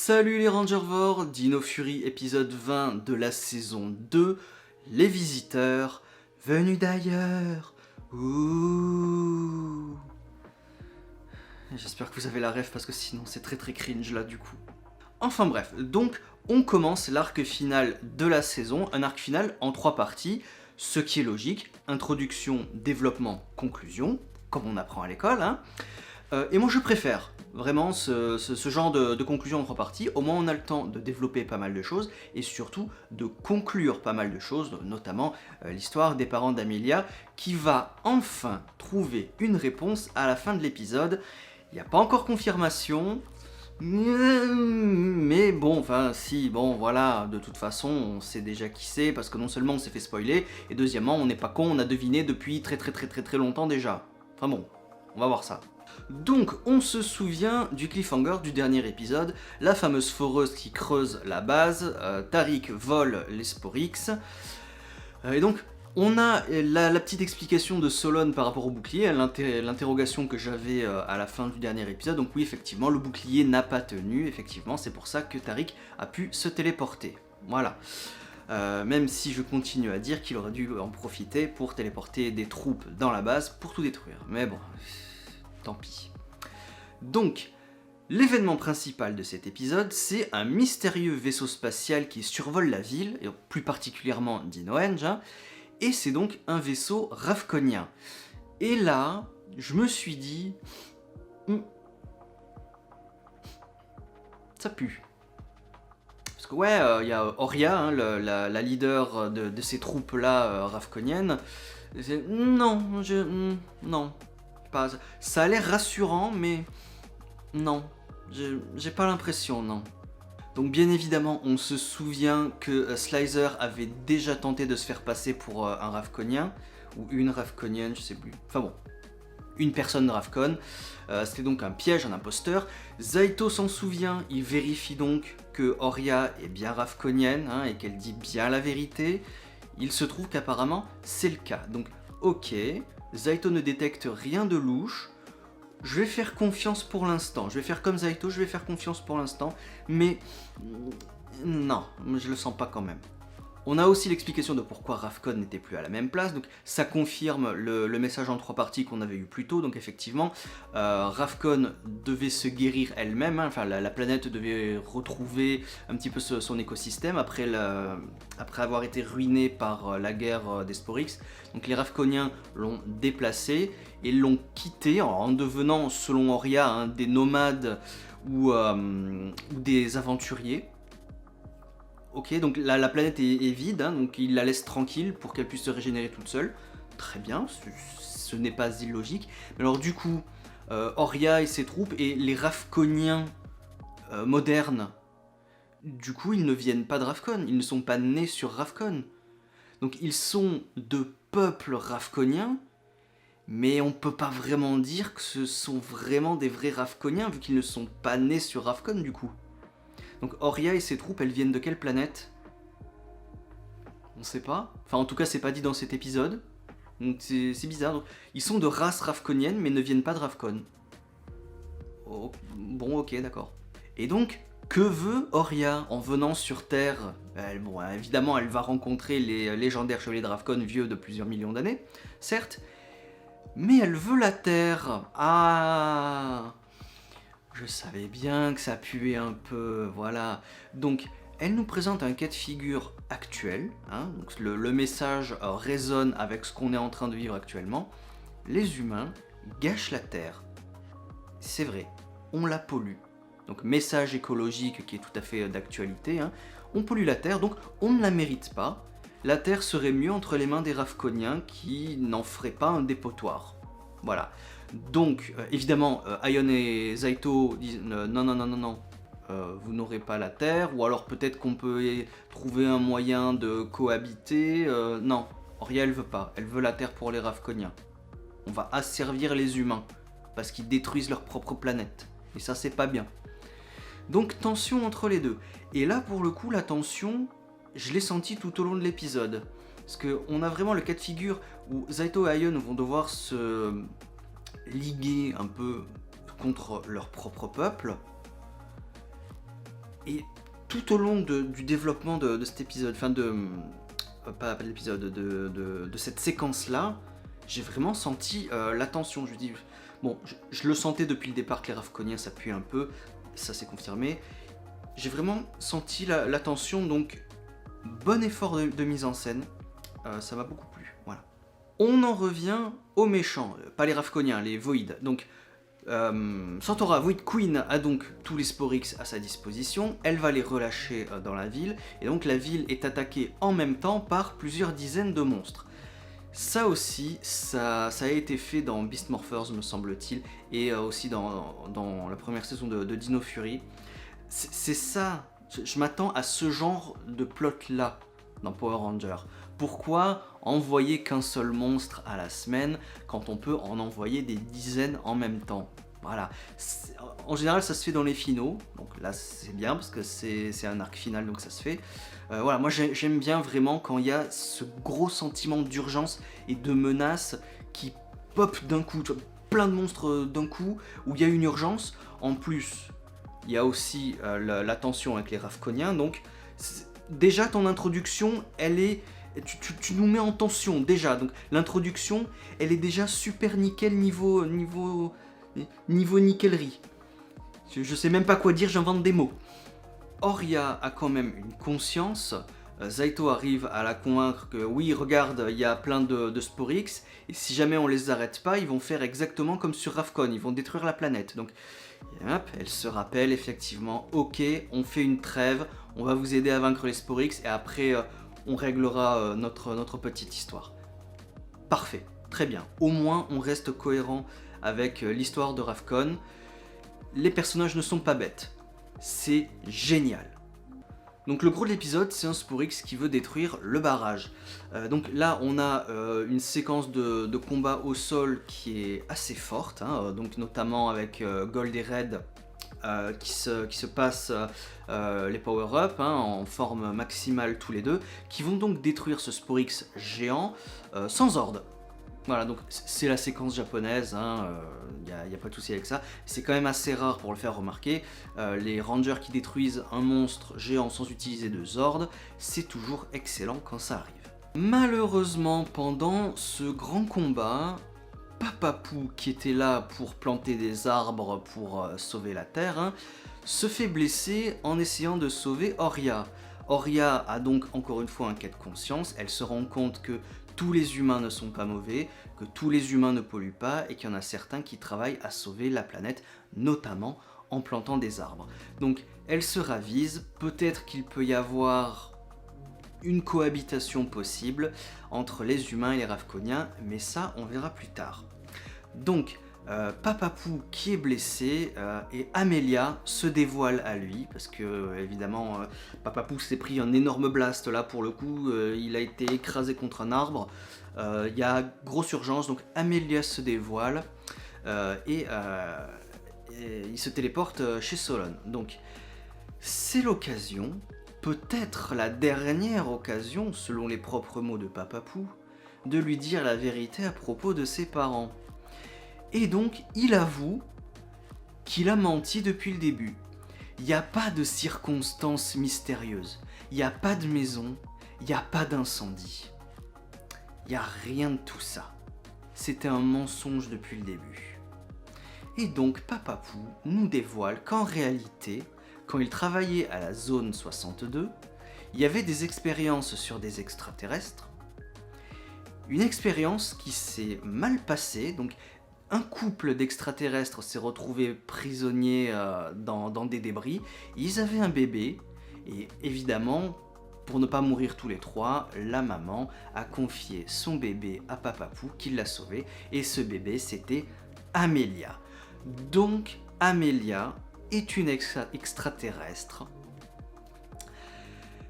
Salut les Rangervores, Dino Fury épisode 20 de la saison 2, les visiteurs venus d'ailleurs. Ouh. J'espère que vous avez la ref parce que sinon c'est très cringe là du coup. Enfin bref, donc on commence l'arc final de la saison, un arc final en 3 parties, ce qui est logique, introduction, développement, conclusion, comme on apprend à l'école, hein. Et moi je préfère vraiment ce genre de conclusion en 3 parties, au moins on a le temps de développer pas mal de choses, et surtout de conclure pas mal de choses, notamment l'histoire des parents d'Amelia, qui va enfin trouver une réponse à la fin de l'épisode. Il n'y a pas encore confirmation, mais bon, enfin si, bon voilà, de toute façon on sait déjà qui c'est, parce que non seulement on s'est fait spoiler, et deuxièmement on n'est pas con, on a deviné depuis très longtemps déjà. Enfin bon, on va voir ça. Donc on se souvient du cliffhanger du dernier épisode, la fameuse foreuse qui creuse la base, Tariq vole les Sporix, et donc on a la petite explication de Solon par rapport au bouclier, l'interrogation que j'avais à la fin du dernier épisode. Donc oui, effectivement, le bouclier n'a pas tenu, effectivement, c'est pour ça que Tariq a pu se téléporter. Voilà. Même si je continue à dire qu'il aurait dû en profiter pour téléporter des troupes dans la base pour tout détruire. Mais bon, tant pis. Donc, l'événement principal de cet épisode, c'est un mystérieux vaisseau spatial qui survole la ville, et plus particulièrement Dinoenge, hein, et c'est donc un vaisseau ravconien. Et là, je me suis dit... ça pue. Parce que ouais, y a Oria, hein, la leader de ces troupes-là ravconiennes. Non, non. Pas, ça a l'air rassurant, mais... non. J'ai pas l'impression, non. Donc bien évidemment, on se souvient que Slicer avait déjà tenté de se faire passer pour un ravconien, ou une ravconienne, je sais plus. Enfin bon, une personne ravcon. C'était donc un piège, un imposteur. Zaito s'en souvient, il vérifie donc que Oria est bien ravconienne, hein, et qu'elle dit bien la vérité. Il se trouve qu'apparemment, c'est le cas. Donc ok, Zaito ne détecte rien de louche. Je vais faire confiance pour l'instant, je vais faire comme Zaito, je vais faire confiance pour l'instant, mais non, je le sens pas quand même. On a aussi l'explication de pourquoi Ravcon n'était plus à la même place, donc ça confirme le message en 3 parties qu'on avait eu plus tôt, donc effectivement, Ravcon devait se guérir elle-même, hein, enfin la planète devait retrouver un petit peu son écosystème après avoir été ruinée par la guerre des Sporix. Donc les Ravconiens l'ont déplacé et l'ont quitté en devenant, selon Oria, hein, des nomades ou des aventuriers. Ok, donc la planète est vide, hein, donc il la laisse tranquille pour qu'elle puisse se régénérer toute seule. Très bien, ce n'est pas illogique. Mais alors du coup, Oria et ses troupes et les Ravconiens modernes, du coup ils ne viennent pas de Ravcon, ils ne sont pas nés sur Ravcon. Donc ils sont de peuple ravconien, mais on peut pas vraiment dire que ce sont vraiment des vrais Ravconiens vu qu'ils ne sont pas nés sur Ravcon du coup. Donc Oria et ses troupes, elles viennent de quelle planète? On sait pas. Enfin en tout cas c'est pas dit dans cet épisode. Donc c'est bizarre. Donc, ils sont de race ravconienne mais ne viennent pas de Ravcon. Oh, bon ok d'accord. Et donc que veut Oria en venant sur Terre? Bon évidemment elle va rencontrer les légendaires chevaliers de Ravcon vieux de plusieurs millions d'années, certes. Mais elle veut la Terre. Ah, je savais bien que ça puait un peu, voilà. Donc, elle nous présente un cas de figure actuel, hein, donc le message résonne avec ce qu'on est en train de vivre actuellement. Les humains gâchent la Terre. C'est vrai, on la pollue. Donc, message écologique qui est tout à fait d'actualité, hein. On pollue la Terre, donc on ne la mérite pas. La Terre serait mieux entre les mains des Ravconiens qui n'en feraient pas un dépotoir. Voilà. Donc, évidemment, Aion et Zaito disent non, vous n'aurez pas la Terre, ou alors peut-être qu'on peut trouver un moyen de cohabiter. Non, Oria elle veut pas, elle veut la Terre pour les Ravconiens. On va asservir les humains, parce qu'ils détruisent leur propre planète. Et ça, c'est pas bien. Donc, tension entre les deux. Et là, pour le coup, la tension, je l'ai sentie tout au long de l'épisode. Parce qu'on a vraiment le cas de figure où Zaito et Aion vont devoir se liguer un peu contre leur propre peuple. Et tout au long du développement de cet épisode, enfin pas de l'épisode, de cette séquence-là, j'ai vraiment senti la tension. Je me dis, bon, je le sentais depuis le départ que les Ravkoniens s'appuient un peu, ça s'est confirmé. J'ai vraiment senti la tension, donc bon effort de mise en scène, ça m'a beaucoup plu, voilà. On en revient aux méchants, pas les Ravkoniens, les Void. Donc, Santora Void Queen a donc tous les Sporix à sa disposition, elle va les relâcher dans la ville, et donc la ville est attaquée en même temps par plusieurs dizaines de monstres. Ça aussi, ça a été fait dans Beast Morphers, me semble-t-il, et aussi dans la première saison de Dino Fury. C'est ça, je m'attends à ce genre de plot-là dans Power Rangers. Pourquoi envoyer qu'un seul monstre à la semaine quand on peut en envoyer des dizaines en même temps? Voilà. En général, ça se fait dans les finaux, donc là c'est bien parce que c'est un arc final, donc ça se fait. Voilà, moi j'aime bien vraiment quand il y a ce gros sentiment d'urgence et de menace qui pop d'un coup, plein de monstres d'un coup, où il y a une urgence. En plus, il y a aussi la tension avec les Ravkoniens, donc déjà ton introduction, elle est... Tu nous mets en tension déjà, donc l'introduction, elle est déjà super nickel niveau nickellerie. Je sais même pas quoi dire, j'invente des mots. Oria a quand même une conscience. Zaito arrive à la convaincre que oui, regarde, il y a plein de Sporix, et si jamais on les arrête pas, ils vont faire exactement comme sur Ravkon, ils vont détruire la planète. Donc, hop, elle se rappelle effectivement, ok, on fait une trêve, on va vous aider à vaincre les Sporix, et après, on réglera notre petite histoire. Parfait, très bien. Au moins, on reste cohérent avec l'histoire de Ravkon. Les personnages ne sont pas bêtes. C'est génial. Donc le gros de l'épisode, c'est un Sporix qui veut détruire le barrage. Donc là, on a une séquence de combat au sol qui est assez forte, hein, donc notamment avec Gold et Red qui se passent les power-up hein, en forme maximale tous les deux, qui vont donc détruire ce Sporix géant sans ordre. Voilà, donc c'est la séquence japonaise, y a pas de souci avec ça. C'est quand même assez rare pour le faire remarquer. Les rangers qui détruisent un monstre géant sans utiliser de Zord, c'est toujours excellent quand ça arrive. Malheureusement, pendant ce grand combat, Papapou, qui était là pour planter des arbres pour sauver la Terre, hein, se fait blesser en essayant de sauver Oria. Oria a donc encore une fois un cas de conscience, elle se rend compte que tous les humains ne sont pas mauvais, que tous les humains ne polluent pas et qu'il y en a certains qui travaillent à sauver la planète, notamment en plantant des arbres. Donc elle se ravise, peut-être qu'il peut y avoir une cohabitation possible entre les humains et les Ravkoniens, mais ça on verra plus tard. Donc Papapou qui est blessé et Amelia se dévoile à lui parce que évidemment Papapou s'est pris un énorme blast là pour le coup, il a été écrasé contre un arbre, il y a grosse urgence donc Amelia se dévoile et il se téléporte chez Solon. Donc c'est l'occasion, peut-être la dernière occasion selon les propres mots de Papapou, de lui dire la vérité à propos de ses parents. Et donc, il avoue qu'il a menti depuis le début. Il n'y a pas de circonstances mystérieuses. Il n'y a pas de maison. Il n'y a pas d'incendie. Il n'y a rien de tout ça. C'était un mensonge depuis le début. Et donc, Papapou nous dévoile qu'en réalité, quand il travaillait à la zone 62, il y avait des expériences sur des extraterrestres. Une expérience qui s'est mal passée, donc un couple d'extraterrestres s'est retrouvé prisonnier dans des débris. Ils avaient un bébé et évidemment, pour ne pas mourir tous les trois, la maman a confié son bébé à Papapou qui l'a sauvé et ce bébé c'était Amelia. Donc Amelia est une extraterrestre.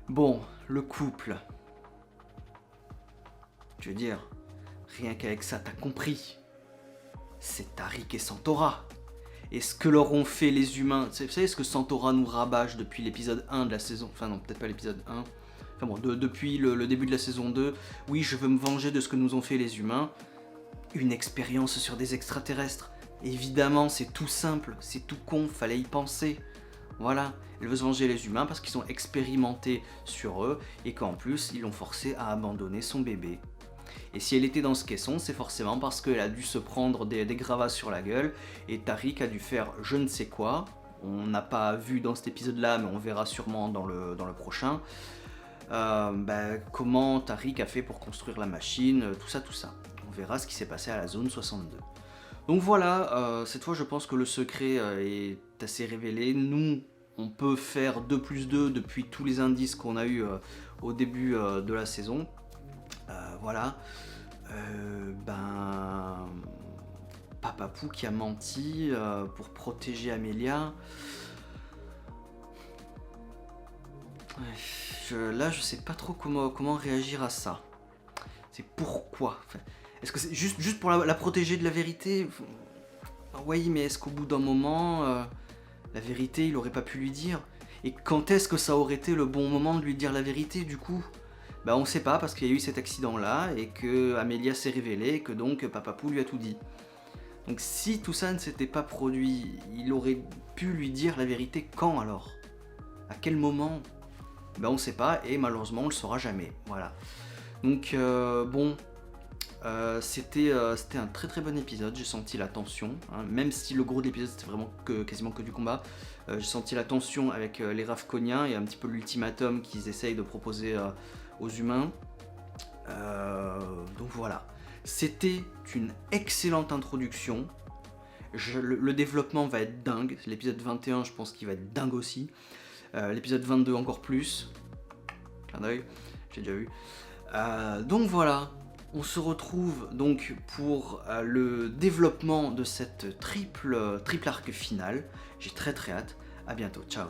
Bon, le couple, je veux dire, rien qu'avec ça t'as compris. C'est Tariq et Santora. Et ce que leur ont fait les humains, vous savez ce que Santora nous rabâche depuis l'épisode 1 de la saison, enfin non, peut-être pas l'épisode 1, enfin bon, depuis le début de la saison 2, oui, je veux me venger de ce que nous ont fait les humains. Une expérience sur des extraterrestres. Évidemment, c'est tout simple, c'est tout con, fallait y penser. Voilà, elle veut se venger les humains parce qu'ils sont expérimentés sur eux et qu'en plus ils l'ont forcée à abandonner son bébé. Et si elle était dans ce caisson, c'est forcément parce qu'elle a dû se prendre des gravats sur la gueule et Tariq a dû faire je ne sais quoi. On n'a pas vu dans cet épisode-là, mais on verra sûrement dans le prochain. Comment Tariq a fait pour construire la machine, tout ça. On verra ce qui s'est passé à la zone 62. Donc voilà, cette fois je pense que le secret est assez révélé. Nous, on peut faire 2+2 depuis tous les indices qu'on a eu au début de la saison. Voilà. Papapou qui a menti pour protéger Amelia. Là, je sais pas trop comment réagir à ça. C'est pourquoi. Enfin, est-ce que c'est juste pour la protéger de la vérité? Oui, mais est-ce qu'au bout d'un moment, la vérité, il aurait pas pu lui dire? Et quand est-ce que ça aurait été le bon moment de lui dire la vérité, du coup? On sait pas, parce qu'il y a eu cet accident-là, et que Amelia s'est révélée, et que donc Papapou lui a tout dit. Donc si tout ça ne s'était pas produit, il aurait pu lui dire la vérité quand alors? À quel moment? On sait pas, et malheureusement on le saura jamais. Voilà. Donc c'était un très bon épisode, j'ai senti la tension, hein, même si le gros de l'épisode c'était vraiment quasiment que du combat. J'ai senti la tension avec les Ravkoniens et un petit peu l'ultimatum qu'ils essayent de proposer aux humains. Donc voilà, c'était une excellente introduction. Le développement va être dingue. L'épisode 21, je pense qu'il va être dingue aussi. L'épisode 22 encore plus. Clin d'œil, j'ai déjà vu. Donc voilà, on se retrouve donc pour le développement de cette triple arc finale. J'ai très hâte. À bientôt, ciao.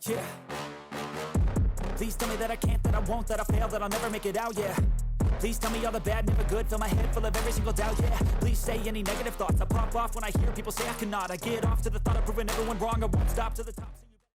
Yeah. Please tell me that I can't, that I won't, that I fail, that I'll never make it out, yeah. Please tell me all the bad, never good, fill my head full of every single doubt, yeah. Please say any negative thoughts, I pop off when I hear people say I cannot. I get off to the thought of proving everyone wrong, I won't stop to the top.